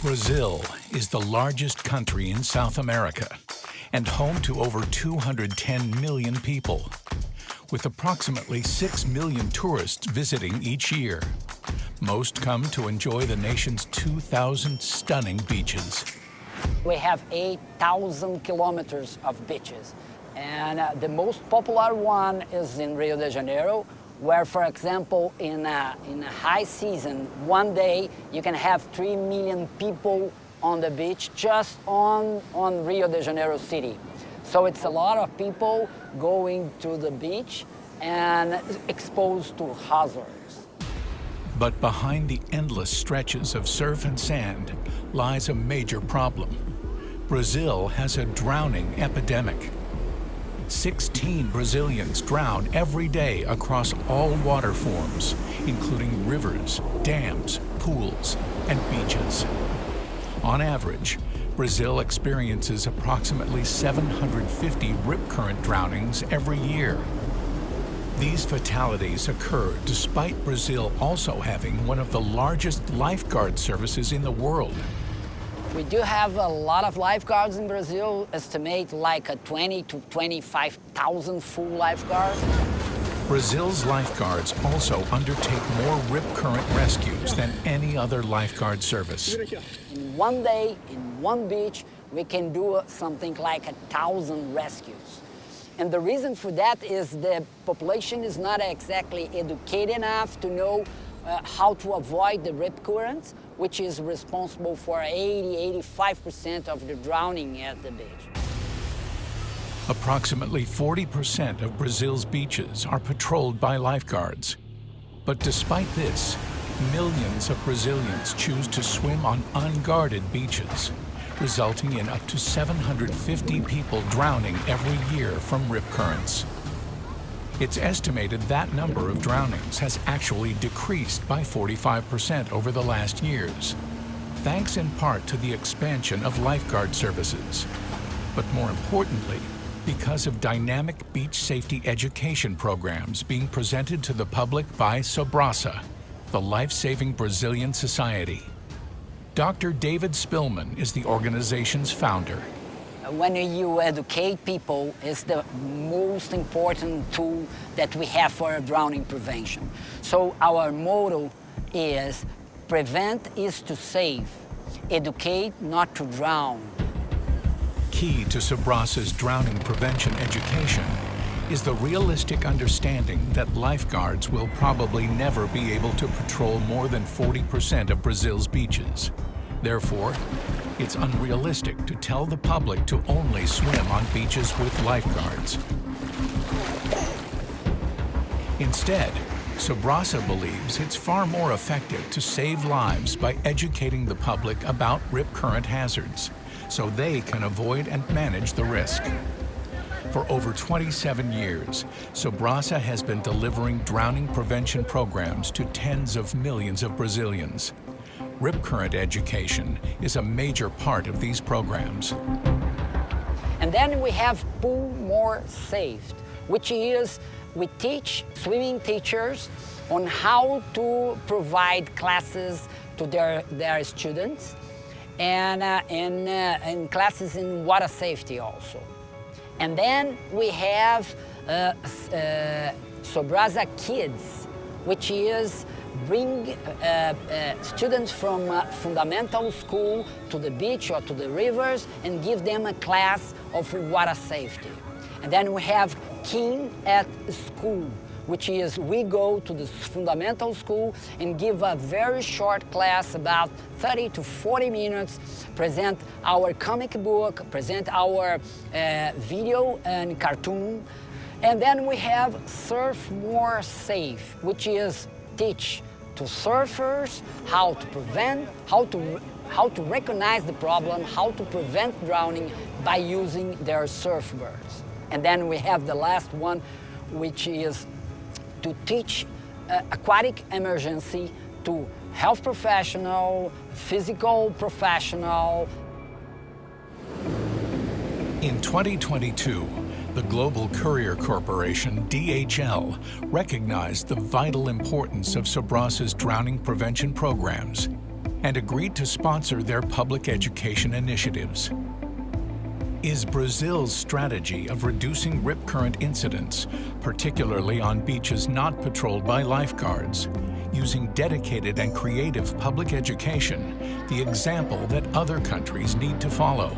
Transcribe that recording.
Brazil is the largest country in South America and home to over 210 million people, with approximately 6 million tourists visiting each year. Most come to enjoy the nation's 2,000 stunning beaches. We have 8,000 kilometers of beaches, and the most popular one is in Rio de Janeiro, where, for example, in a high season, one day you can have 3 million people on the beach just on Rio de Janeiro city. So it's a lot of people going to the beach and exposed to hazards. But behind the endless stretches of surf and sand lies a major problem. Brazil has a drowning epidemic. 16 Brazilians drown every day across all water forms, including rivers, dams, pools, and beaches. On average, Brazil experiences approximately 750 rip current drownings every year. These fatalities occur despite Brazil also having one of the largest lifeguard services in the world. We do have a lot of lifeguards in Brazil, estimate like 20 to 25,000 full lifeguards. Brazil's lifeguards also undertake more rip current rescues than any other lifeguard service. In one day, in one beach, we can do something like 1,000 rescues. And the reason for that is the population is not exactly educated enough to know how to avoid the rip currents, which is responsible for 80–85% of the drowning at the beach. Approximately 40% of Brazil's beaches are patrolled by lifeguards. But despite this, millions of Brazilians choose to swim on unguarded beaches, resulting in up to 750 people drowning every year from rip currents. It's estimated that number of drownings has actually decreased by 45% over the last years, thanks in part to the expansion of lifeguard services, but more importantly, because of dynamic beach safety education programs being presented to the public by SOBRASA, the life-saving Brazilian society. Dr. David Spillman is the organization's founder. When you educate people, it's the most important tool that we have for drowning prevention. So our motto is, prevent is to save, educate not to drown. Key to SOBRASA's drowning prevention education is the realistic understanding that lifeguards will probably never be able to patrol more than 40% of Brazil's beaches. Therefore, it's unrealistic to tell the public to only swim on beaches with lifeguards. Instead, SOBRASA believes it's far more effective to save lives by educating the public about rip current hazards, so they can avoid and manage the risk. For over 27 years, SOBRASA has been delivering drowning prevention programs to tens of millions of Brazilians. Rip current education is a major part of these programs. And then we have Pool More Safe, which is we teach swimming teachers on how to provide classes to their students and classes in water safety also. And then we have SOBRASA Kids, which is bring students from fundamental school to the beach or to the rivers and give them a class of water safety. And then we have Keen at School, which is we go to the fundamental school and give a very short class, about 30 to 40 minutes, present our comic book, present our video and cartoon. And then we have Surf More Safe, which is teach to surfers how to prevent, how to recognize the problem, how to prevent drowning by using their surfboards. And then we have the last one, which is to teach aquatic emergency to health professional, physical professional. In 2022, the Global Courier Corporation, DHL, recognized the vital importance of SOBRASA's drowning prevention programs. and agreed to sponsor their public education initiatives. Is Brazil's strategy of reducing rip current incidents, particularly on beaches not patrolled by lifeguards, using dedicated and creative public education, the example that other countries need to follow?